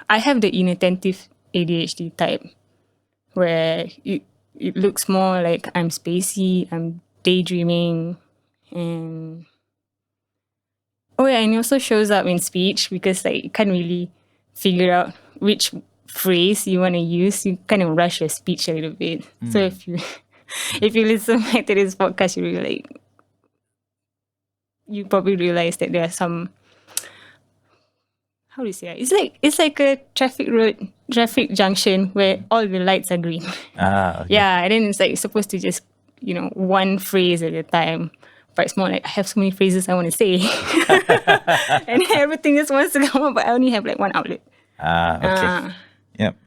I have the inattentive ADHD type, where it looks more like I'm spacey, I'm daydreaming, and and it also shows up in speech because like you can't really figure out which phrase you want to use. You kind of rush your speech a little bit. So if you listen back to this podcast, you probably realize that there are some, how do you say it? It's like a traffic junction where all the lights are green. Okay. Yeah, and then it's like you're supposed to just, one phrase at a time. But it's more like I have so many phrases I want to say. And everything just wants to come out, but I only have like one outlet. Okay. Yep.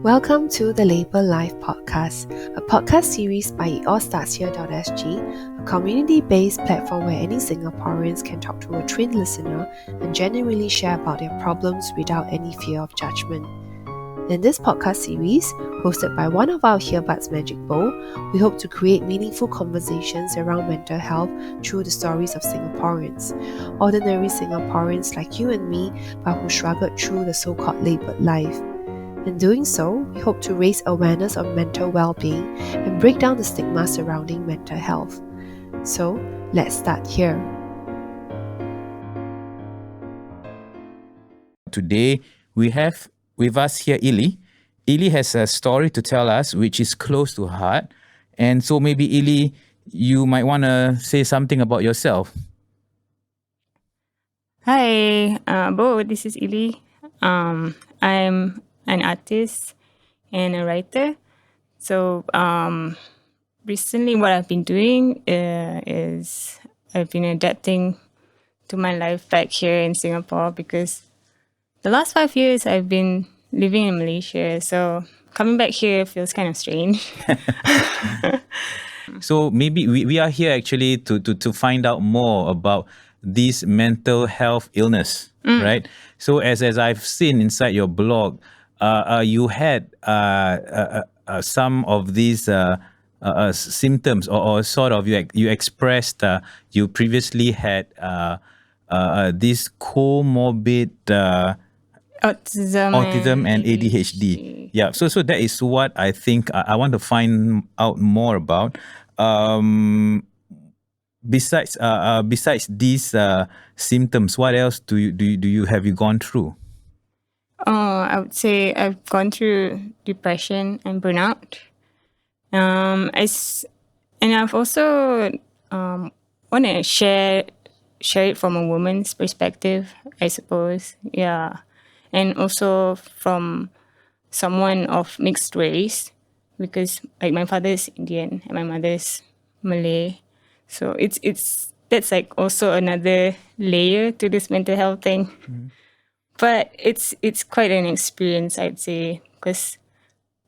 Welcome to the Label Life Podcast, a podcast series by itallstartshere.sg, a community-based platform where any Singaporeans can talk to a trained listener and genuinely share about their problems without any fear of judgment. In this podcast series, hosted by one of our Hearbuds Magic Bowl, we hope to create meaningful conversations around mental health through the stories of Singaporeans, ordinary Singaporeans like you and me, but who struggled through the so-called labelled life. In doing so, we hope to raise awareness of mental well-being and break down the stigma surrounding mental health. So, let's start here. Today, we have with us here Ili. Ili has a story to tell us which is close to heart. And so maybe Ili, you might want to say something about yourself. Hi, Bo, this is Ili. I'm an artist and a writer. So recently what I've been doing is I've been adapting to my life back here in Singapore because the last 5 years I've been living in Malaysia. So coming back here feels kind of strange. So maybe we are here actually to find out more about this mental health illness, right? So as I've seen inside your blog, you had some of these symptoms, or sort of you expressed you previously had this comorbid autism and ADHD. Yeah, so that is what I think I want to find out more about. Besides these symptoms, what else do you have you gone through? I would say I've gone through depression and burnout. And I've also want to share it from a woman's perspective, I suppose. Yeah, and also from someone of mixed race, because like my father is Indian and my mother's Malay, so that's like also another layer to this mental health thing. But it's quite an experience, I'd say, because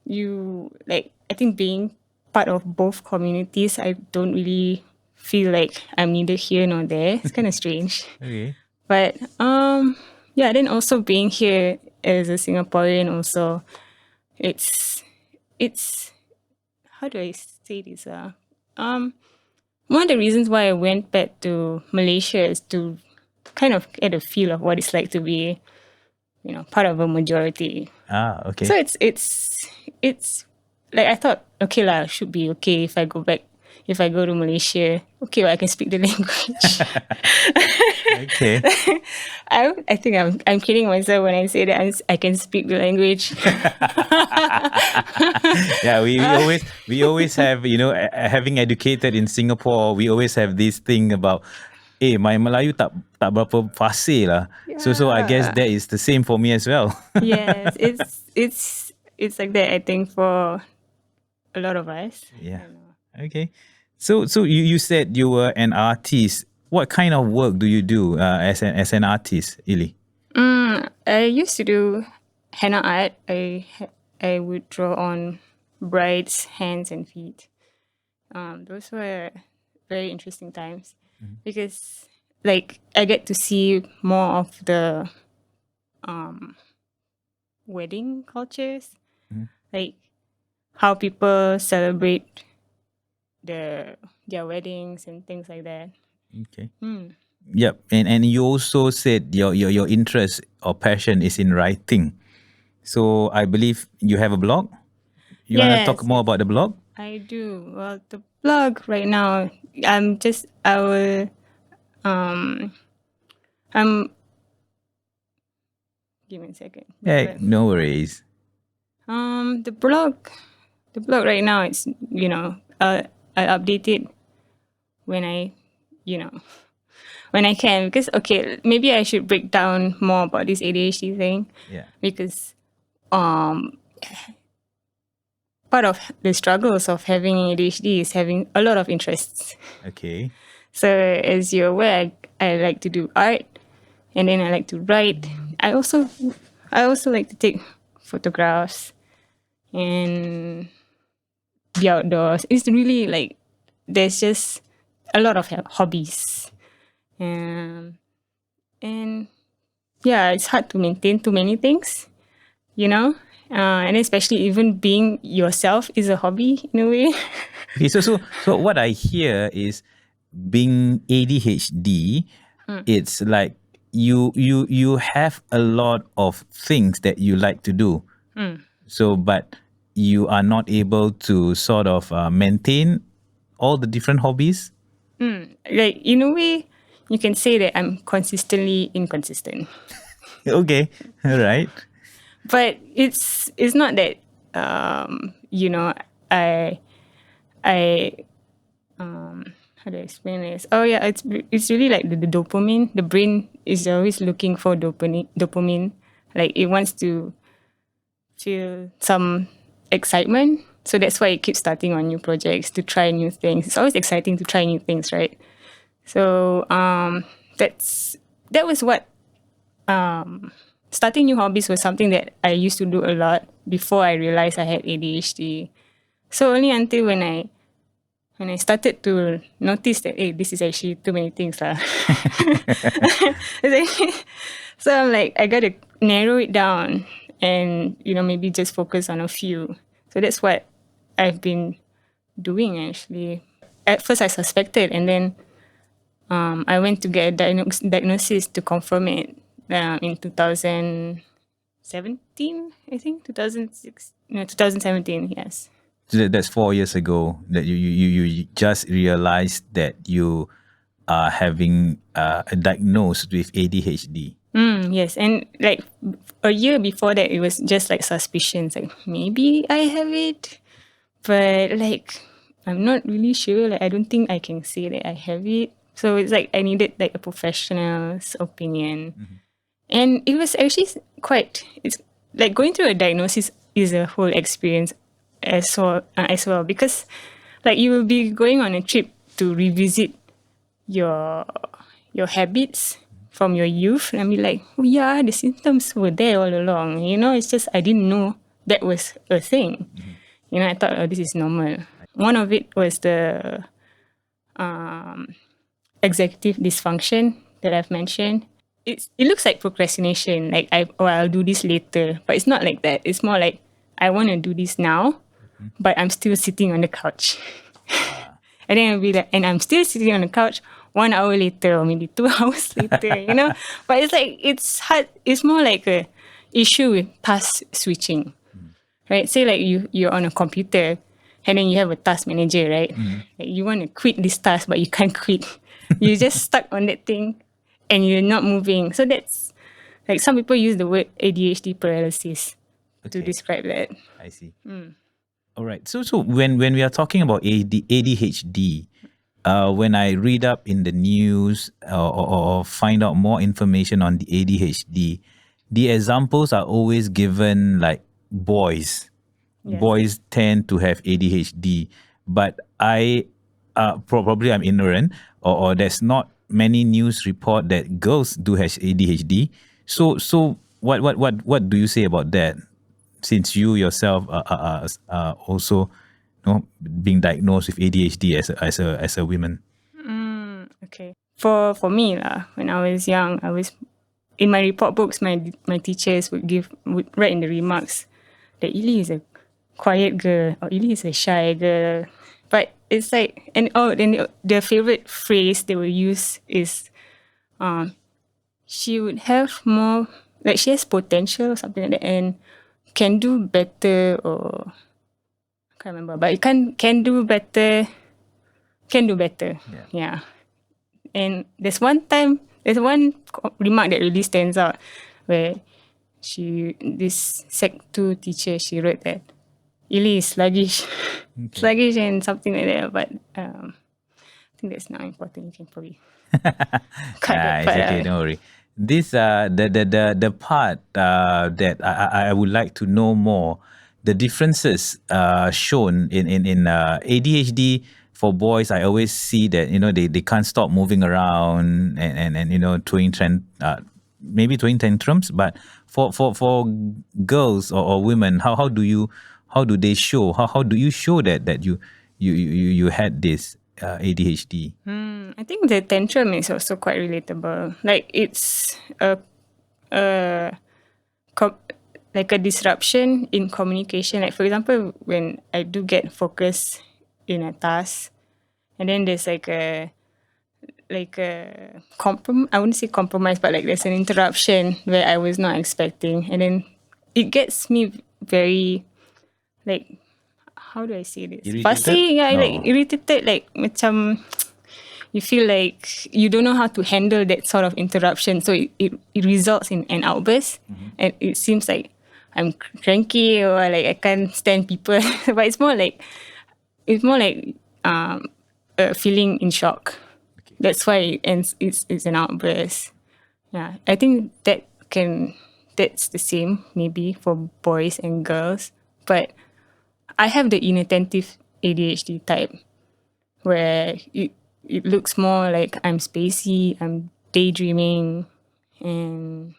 I think being part of both communities, I don't really feel like I'm neither here nor there. It's kind of strange. Okay. But then also being here as a Singaporean also, it's how do I say this? One of the reasons why I went back to Malaysia is to kind of get a feel of what it's like to be, part of a majority. Okay. So it's like I thought, okay lah, should be okay if I go to Malaysia. Okay, well, I can speak the language. Okay. I think I'm kidding myself when I say that I can speak the language. Yeah, we always have, having educated in Singapore, we always have this thing about, my Melayu tak berapa fasih lah. So I guess that is the same for me as well. Yes, it's like that, I think, for a lot of us. Yeah. Okay. So you said you were an artist. What kind of work do you do as an artist, Ili? I used to do henna art. I would draw on brides' hands and feet. Those were very interesting times because, like, I get to see more of the wedding cultures, like how people celebrate their weddings and things like that. Okay. Yep. And you also said your interest or passion is in writing. So I believe you have a blog. You want to talk Yes, more about the blog? I do. Well, the blog right now, I will, I'm, give me a second. Hey, no worries. The blog right now, it's, I update it when you know, when I can. Because, okay, maybe I should break down more about this ADHD thing. Yeah. Because, part of the struggles of having ADHD is having a lot of interests. Okay. So as you're aware, I like to do art, and then I like to write. I also like to take photographs and be outdoors. It's really like there's just a lot of hobbies, and yeah, it's hard to maintain too many things, you know. And especially even being yourself is a hobby in a way. Okay, so what I hear is being ADHD, it's like you have a lot of things that you like to do. So, but you are not able to sort of maintain all the different hobbies. Like in a way, you can say that I'm consistently inconsistent. Okay, all right. But it's not that you know, I how do I explain this? Oh yeah, it's really like the dopamine. The brain is always looking for dopamine. Like it wants to feel some excitement. So that's why it keeps starting on new projects to try new things. It's always exciting to try new things, right? So that was what starting new hobbies was something that I used to do a lot before I realized I had ADHD. So only until when I started to notice that, hey, this is actually too many things. So I'm like, I gotta narrow it down and, maybe just focus on a few. So that's what I've been doing actually. At first I suspected, and then I went to get a diagnosis to confirm it in 2017, I think. 2017, yes. So that's 4 years ago that you just realized that you are having diagnosed with ADHD. Yes, and like a year before that, it was just like suspicions, like maybe I have it, but like I'm not really sure. Like I don't think I can say that I have it. So it's like I needed like a professional's opinion, and it was actually It's like going through a diagnosis is a whole experience as well, because like you will be going on a trip to revisit your habits from your youth, and I'll be like, oh yeah, the symptoms were there all along. It's just I didn't know that was a thing. I thought, oh, this is normal. One of it was the executive dysfunction that I've mentioned. It looks like procrastination, like I'll do this later, but it's not like that. It's more like I want to do this now, but I'm still sitting on the couch. And then I'll be like, and I'm still sitting on the couch 1 hour later, or maybe 2 hours later. But it's like, it's hard. It's more like a issue with task switching, right? Say like you're on a computer and then you have a task manager, right? Like you want to quit this task, but you can't quit. You're just stuck on that thing and you're not moving. So that's like some people use the word ADHD paralysis to describe that. I see. All right. So when we are talking about ADHD, when I read up in the news or find out more information on the ADHD, the examples are always given like boys. Yes. Boys tend to have ADHD, but I probably I'm ignorant, or there's not many news report that girls do have ADHD. So what do you say about that? Since you yourself are also being diagnosed with ADHD as a woman. Okay. For me when I was young, I was in my report books. My teachers would write in the remarks that Ili is a quiet girl, or Ili is a shy girl. But it's like, and then the favorite phrase they will use is, she would have more, like she has potential or something like that, and can do better, or I can't remember, but it can do better, yeah. And there's one remark that really stands out, where this Sec 2 teacher, she wrote that Ili is sluggish, sluggish and something like that. But I think that's not important. You can probably cut that It's part okay, out. don't worry. This the part that I would like to know more, the differences shown in ADHD for boys. I always see that they can't stop moving around and maybe throwing tantrums. But for girls or women, how do they show, how do you show that you had this ADHD? I think the tantrum is also quite relatable. Like it's like a disruption in communication. Like for example, when I do get focused in a task, and then there's like a I wouldn't say compromise, but like there's an interruption where I was not expecting, and then it gets me very, like, how do I say this? Irritated? Fussy, yeah, No. like irritated, like macam you feel like you don't know how to handle that sort of interruption, so it results in an outburst, and it seems like I'm cranky, or like I can't stand people, but it's more like feeling in shock. That's why it ends. It's an outburst. Yeah, I think that's the same maybe for boys and girls, but I have the inattentive ADHD type, where it looks more like I'm spacey, I'm daydreaming, and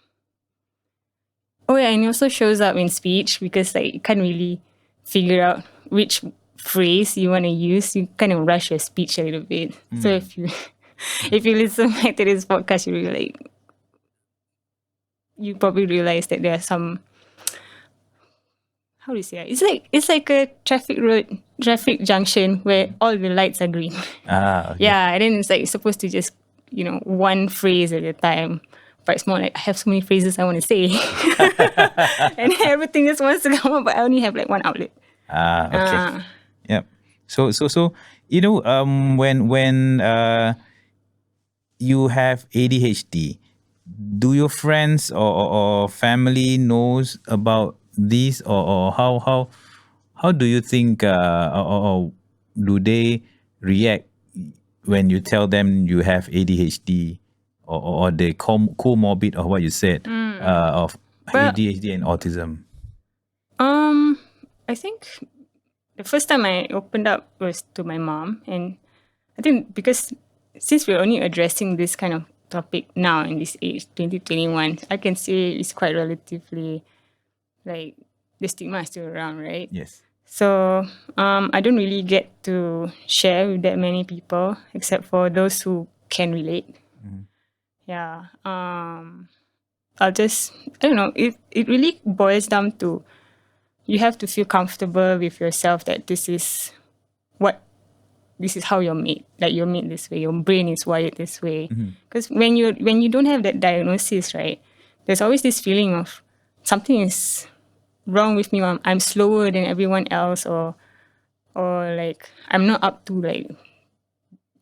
and it also shows up in speech, because like you can't really figure out which phrase you want to use. You kind of rush your speech a little bit. So if you listen back to this podcast, you probably realize that there are some, how do you say it? It's like a traffic junction where all the lights are green. Okay. Yeah, and then it's like you're supposed to just, one phrase at a time. But it's more like I have so many phrases I want to say. And everything just wants to come out, but I only have like one outlet. Okay. Yep. So when you have ADHD, do your friends or family knows about this, or how do you think or do they react when you tell them you have ADHD or the comorbid of what you said of ADHD and autism? I think the first time I opened up was to my mom, and I think because since we're only addressing this kind of topic now in this age, 2021, I can say it's quite relatively, like, the stigma is still around, right? Yes. So I don't really get to share with that many people, except for those who can relate. Yeah. I don't know, it really boils down to, you have to feel comfortable with yourself that this is how you're made. Like you're made this way, your brain is wired this way. Because when you don't have that diagnosis, right, there's always this feeling of something is wrong with me, or I'm slower than everyone else, or like I'm not up to like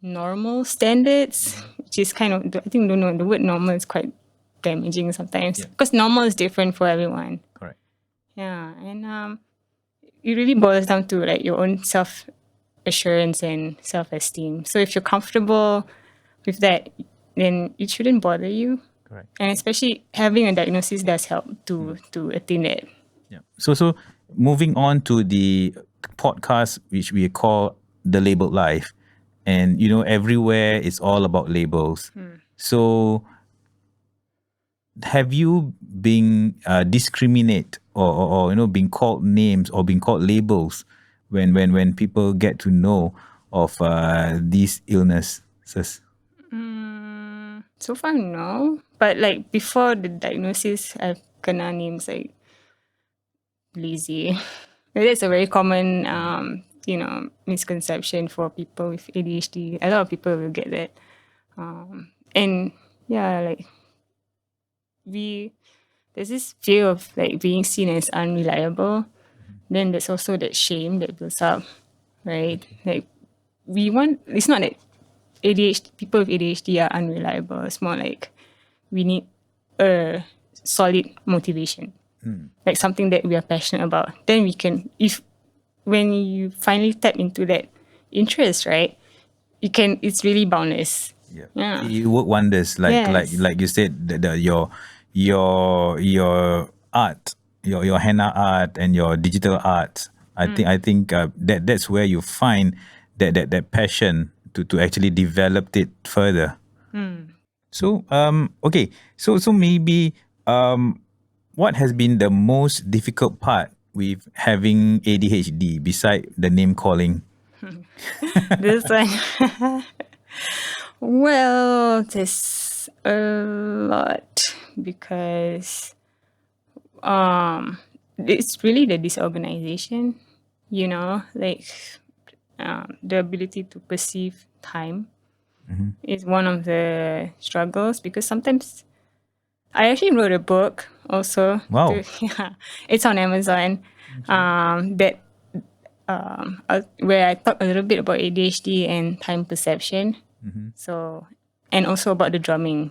normal standards, which is kind of, I think, don't know, the word normal is quite damaging sometimes, because normal is different for everyone. Correct. Yeah, and it really boils down to like your own self-assurance and self-esteem. So if you're comfortable with that, then it shouldn't bother you. Correct. And especially having a diagnosis does help to attain that. Yeah. So moving on to the podcast, which we call The Labeled Life, and everywhere it's all about labels. So have you been discriminate or being called names or being called labels when people get to know of these illnesses? So far, no. But like before the diagnosis, I've kena names like lazy. That's a very common, misconception for people with ADHD. A lot of people will get that. And like there's this fear of like being seen as unreliable. Then there's also that shame that builds up, right? Like it's not that people with ADHD are unreliable. It's more like we need a solid motivation, like something that we are passionate about. Then we can, when you finally tap into that interest, right? It's really boundless. Yeah. It work wonders. Like Yes. like you said, your art, your henna art and your digital art. I think that's where you find that passion to actually develop it further. So okay, so maybe what has been the most difficult part with having ADHD beside the name calling? This one. Well, there's a lot because it's really the disorganization, like the ability to perceive time is one of the struggles because sometimes I actually wrote a book also. Wow. Yeah, it's on Amazon. Where I talk a little bit about ADHD and time perception. So, and also about the drumming.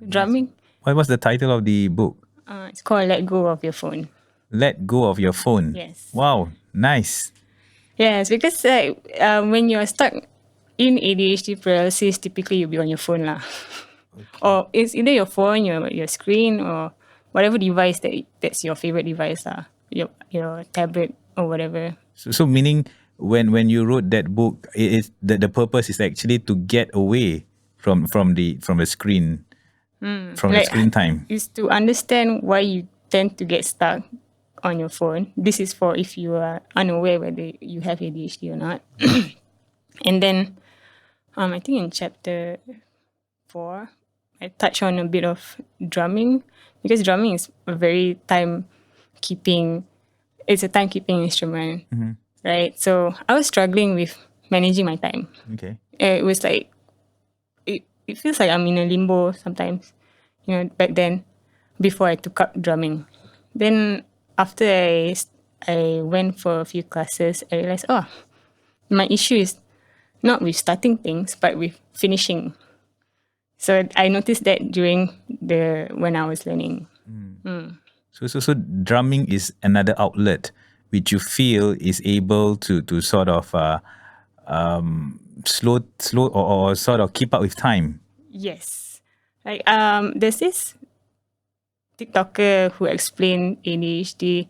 Drumming. What was the title of the book? It's called "Let Go of Your Phone." Let go of your phone. Yes. Wow, nice. Yes, because when you're stuck in ADHD paralysis, typically you'll be on your phone lah. Or it's either your phone, your screen, or whatever device that's your favorite device lah. Your tablet or whatever. So meaning when you wrote that book, the purpose is actually to get away from the screen, from the screen time. Is to understand why you tend to get stuck on your phone. This is for if you are unaware whether you have ADHD or not. And then, I think in chapter 4, I touch on a bit of drumming because drumming is a very time-keeping instrument, right? So I was struggling with managing my time. Okay. It was like, it feels like I'm in a limbo sometimes, back then, before I took up drumming. Then after I went for a few classes, I realized, my issue is not with starting things, but with finishing. So I noticed that when I was learning. So drumming is another outlet which you feel is able to sort of slow or sort of keep up with time. Yes. Like there's this TikToker who explained ADHD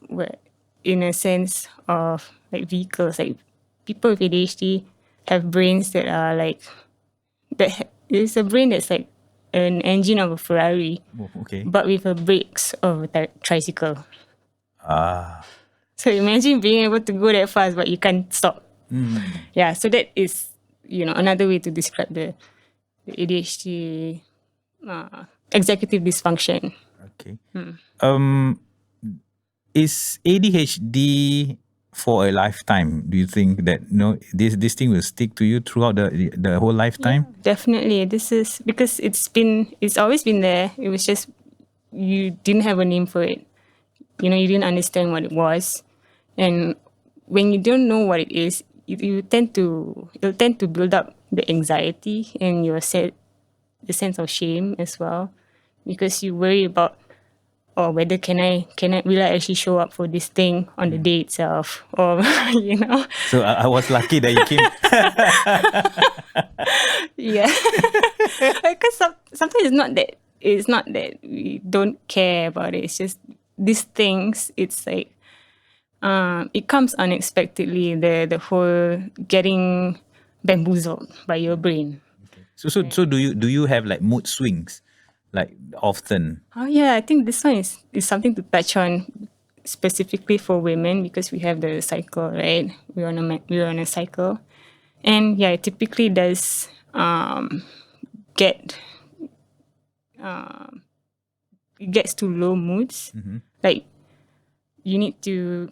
where in a sense of like vehicles, like people with ADHD have brains that are like it's a brain that's like an engine of a Ferrari, Okay. but with the brakes of a tricycle. Ah. So imagine being able to go that fast, but you can't stop. Yeah, so that is another way to describe the ADHD executive dysfunction. Okay. Is ADHD for a lifetime? Do you think that this thing will stick to you throughout the whole lifetime? Yeah, definitely. This is because it's always been there. It was just you didn't have a name for it. You didn't understand what it was, and when you don't know what it is, it'll tend to build up the anxiety and the sense of shame as well, because you worry about whether will I actually show up for this thing on the day itself, or So I was lucky that you came. Yeah, because sometimes it's not that we don't care about it. It's just these things. It's like it comes unexpectedly. The whole getting bamboozled by your brain. So do you have like mood swings, like often? Oh yeah, I think this one is something to touch on specifically for women because we have the cycle, right? We're on a cycle, and yeah, it typically does it gets to low moods. Like you need to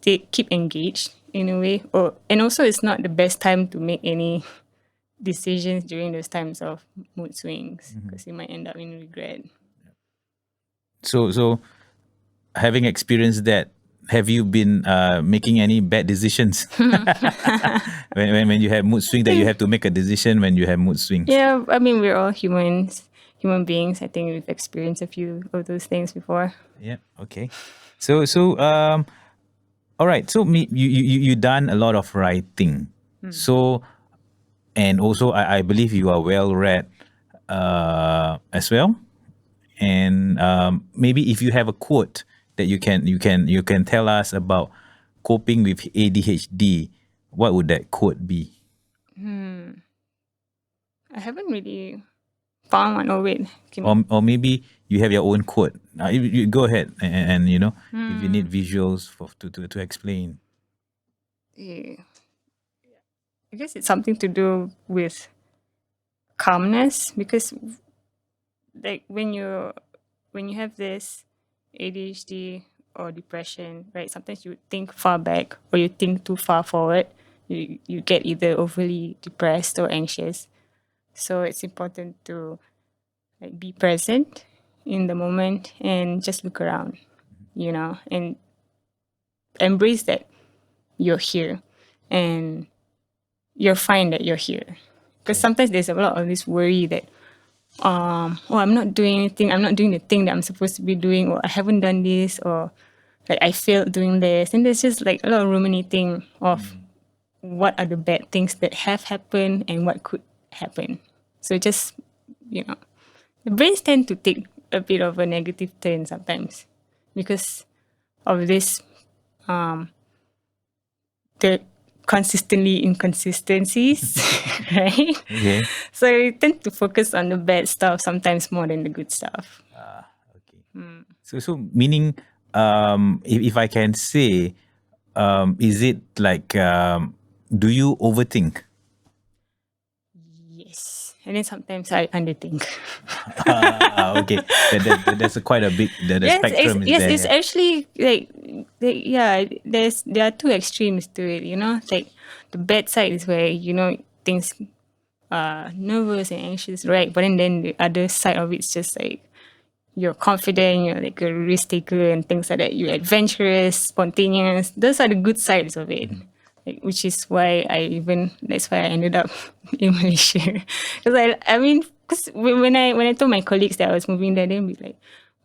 keep engaged in a way, and also it's not the best time to make any decisions during those times of mood swings, because you might end up in regret. So having experienced that, have you been making any bad decisions when you have mood swing, that you have to make a decision when you have mood swings? Yeah, I mean, we're all human beings. I think we've experienced a few of those things before. Yeah. Okay. So all right. So you done a lot of writing. So, and also I believe you are well read as well. And maybe if you have a quote that you can tell us about coping with ADHD, what would that quote be? I haven't really found one. Oh, wait. Or maybe you have your own quote. You go ahead and if you need visuals to explain. Yeah. I guess it's something to do with calmness, because like when you have this ADHD or depression, right? Sometimes you think far back or you think too far forward. You get either overly depressed or anxious. So it's important to like be present in the moment and just look around, and embrace that you're here and you're fine that you're here. Because sometimes there's a lot of this worry that I'm not doing anything, I'm not doing the thing that I'm supposed to be doing, or I haven't done this, or like I failed doing this. And there's just like a lot of ruminating of what are the bad things that have happened and what could happen. So just, the brains tend to take a bit of a negative turn sometimes because of this, the consistently inconsistencies, right? Okay. So you tend to focus on the bad stuff sometimes more than the good stuff. Okay. So meaning, if I can say, is it like, do you overthink? Yes. And then sometimes I underthink. Okay. That's quite a big, the spectrum is there. It's actually there are two extremes to it, like the bad side is where, things are nervous and anxious, right? But then the other side of it's just like you're confident, you're like a risk taker and things like that. You're adventurous, spontaneous. Those are the good sides of it. Like, which is why that's why I ended up in Malaysia. Because because when I told my colleagues that I was moving there, they'd be like,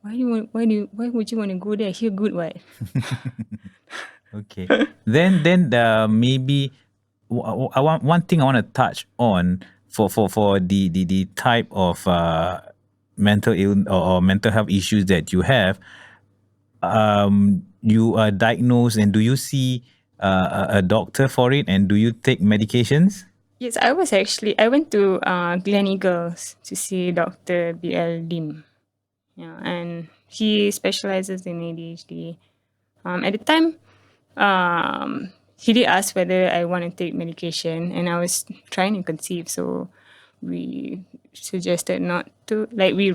why would you want to go there? Here good, what? Okay. Then maybe one thing I want to touch on for the type of mental illness or mental health issues that you have. You are diagnosed, and do you see a doctor for it, and do you take medications? Yes, I went to Gleneagles to see Dr. B.L. Lim. Yeah, and he specializes in ADHD. At the time, he did ask whether I want to take medication, and I was trying to conceive, so we suggested not to. Like, we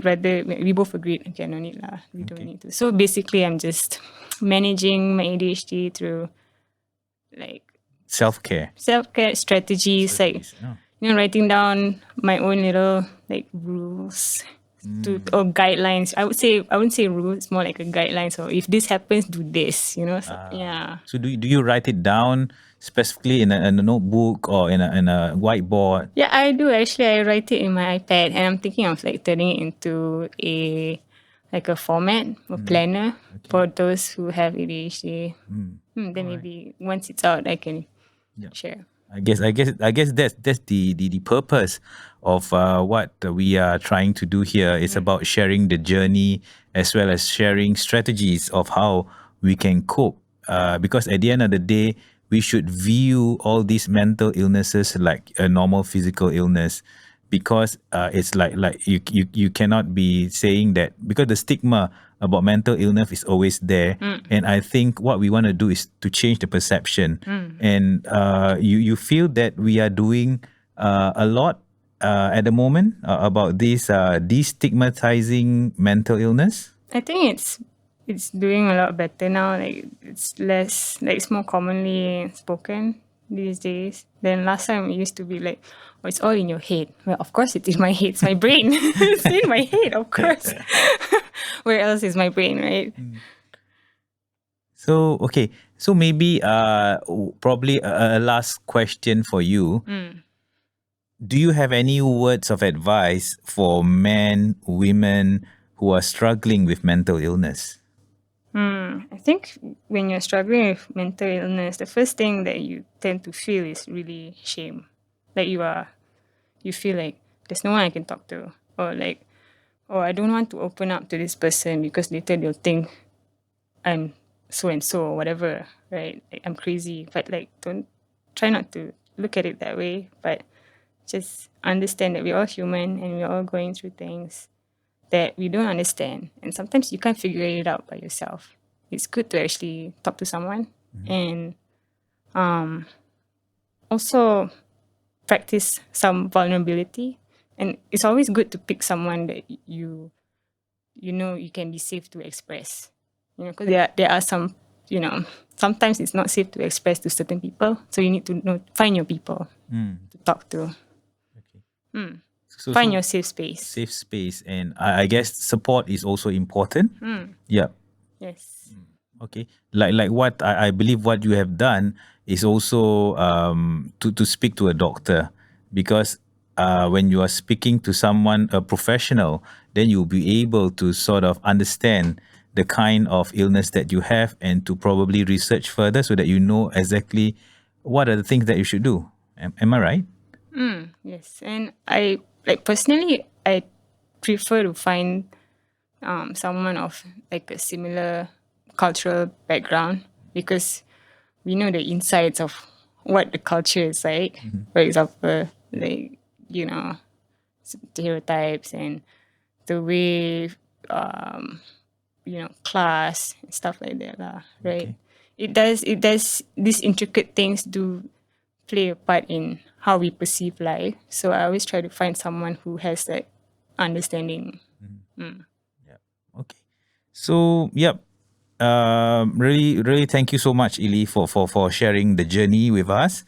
both agreed, okay, no need lah, we don't need to. So basically, I'm just managing my ADHD through like self-care strategies, like writing down my own little like rules or guidelines. I wouldn't say rules, more like a guideline. So if this happens, do this, so, yeah. So do you write it down specifically in a notebook or in a whiteboard? Yeah, I do actually. I write it in my iPad, and I'm thinking of like turning it into a format or planner for those who have ADHD. Then maybe once it's out, I can share. I guess that's the purpose of what we are trying to do here. It's about sharing the journey as well as sharing strategies of how we can cope. Because at the end of the day, we should view all these mental illnesses like a normal physical illness, because it's like you cannot be saying that, because the stigma about mental illness is always there. And I think what we want to do is to change the perception. And you feel that we are doing a lot at the moment about this destigmatizing mental illness? I think it's doing a lot better now. Like, it's less, like, it's more commonly spoken these days. Then last time it used to be like, oh, it's all in your head. Well, of course it's in my head. It's my brain. It's in my head, of course. Where else is my brain, right? So okay, so maybe probably a last question for you. Do you have any words of advice for men, women who are struggling with mental illness? I think when you're struggling with mental illness, the first thing that you tend to feel is really shame. Like you feel like there's no one I can talk to, or like, oh, I don't want to open up to this person because later they'll think I'm so and so or whatever, right? Like, I'm crazy, but like don't try not to look at it that way, but just understand that we're all human and we're all going through things that we don't understand, and sometimes you can't figure it out by yourself. It's good to actually talk to someone and also practice some vulnerability. And it's always good to pick someone that you know you can be safe to express. Because there are some, sometimes it's not safe to express to certain people. So you need to find your people to talk to. Okay. So, Find your safe space. Safe space, and I guess support is also important. Yeah. Yes. Okay. Like what I believe what you have done is also to speak to a doctor, because when you are speaking to someone, a professional, then you'll be able to sort of understand the kind of illness that you have and to probably research further so that you know exactly what are the things that you should do. Am I right? Yes. And I personally I prefer to find someone of like a similar cultural background, because we know the insides of what the culture is like. For example, like, stereotypes and the way, class and stuff like that, right? Okay. It does, these intricate things do play a part in how we perceive life. So I always try to find someone who has that understanding. Okay. So, yep. Really thank you so much, Ili, for sharing the journey with us.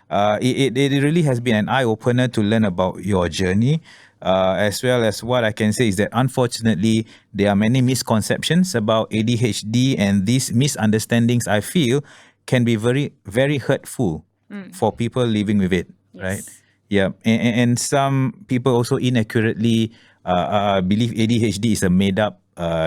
It really has been an eye opener to learn about your journey, as well as what I can say is that unfortunately there are many misconceptions about ADHD, and these misunderstandings I feel can be very very hurtful for people living with it, right? Yes. Yeah, and some people also inaccurately believe ADHD is a made up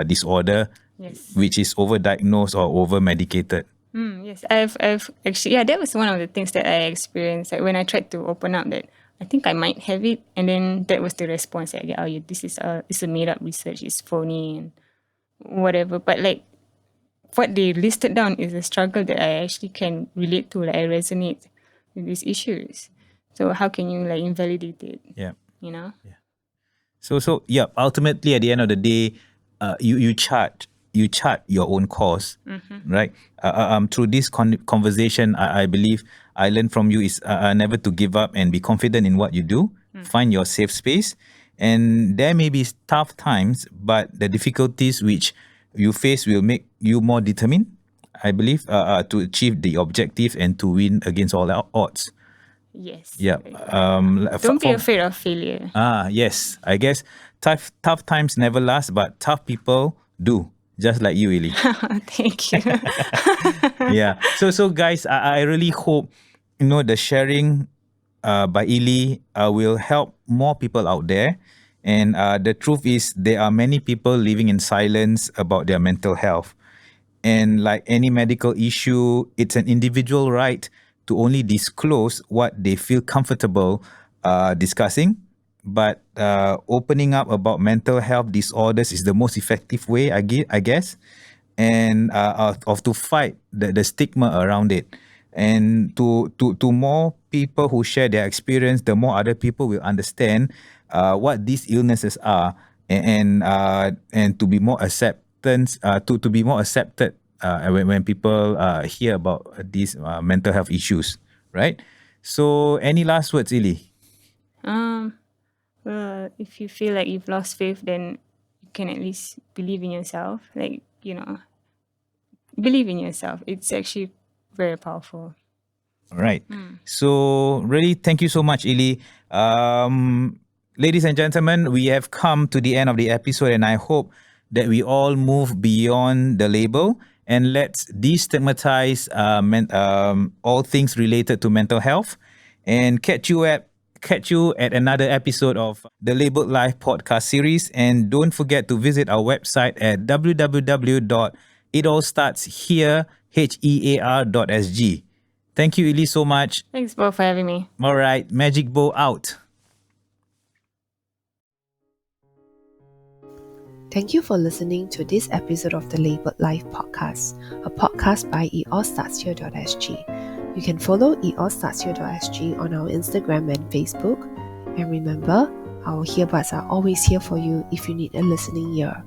disorder, Yes. which is overdiagnosed or over medicated. Yes, I've actually, yeah, that was one of the things that I experienced. Like when I tried to open up that I think I might have it, and then that was the response that, yeah, this is it's a made up research, it's phony and whatever. But like what they listed down is a struggle that I actually can relate to. Like I resonate with these issues. So how can you like invalidate it? Yeah. You know? So yeah. Ultimately, at the end of the day, you chart your own course, right? Through this conversation, I believe I learned from you is never to give up and be confident in what you do. Find your safe space, and there may be tough times, but the difficulties which you face will make you more determined, I believe, to achieve the objective and to win against all odds. Yes. Yeah. Don't be afraid of failure. Yes. I guess tough times never last, but tough people do. Just like you, Ili. Thank you. Yeah. So guys, I really hope the sharing by Ili will help more people out there. And the truth is, there are many people living in silence about their mental health. And like any medical issue, it's an individual right to only disclose what they feel comfortable discussing. But opening up about mental health disorders is the most effective way, I guess, and of to fight the stigma around it. And to more people who share their experience, the more other people will understand what these illnesses are, and to be more acceptance, to be more accepted when people hear about these mental health issues, right? So, any last words, Ili? Well, if you feel like you've lost faith, then you can at least believe in yourself. Like, believe in yourself. It's actually very powerful. All right. So really, thank you so much, Ili. Ladies and gentlemen, we have come to the end of the episode, and I hope that we all move beyond the label and let's destigmatize all things related to mental health. And catch you at another episode of the Labeled Life podcast series. And don't forget to visit our website at www.itallstartshere.sg. Thank you, Ili, so much. Thanks, Bo, for having me. All right, Magic Bow out. Thank you for listening to this episode of the Labeled Life podcast, a podcast by itallstartshere.sg. You can follow itallstartshere.sg on our Instagram and Facebook. And remember, our earbuds are always here for you if you need a listening ear.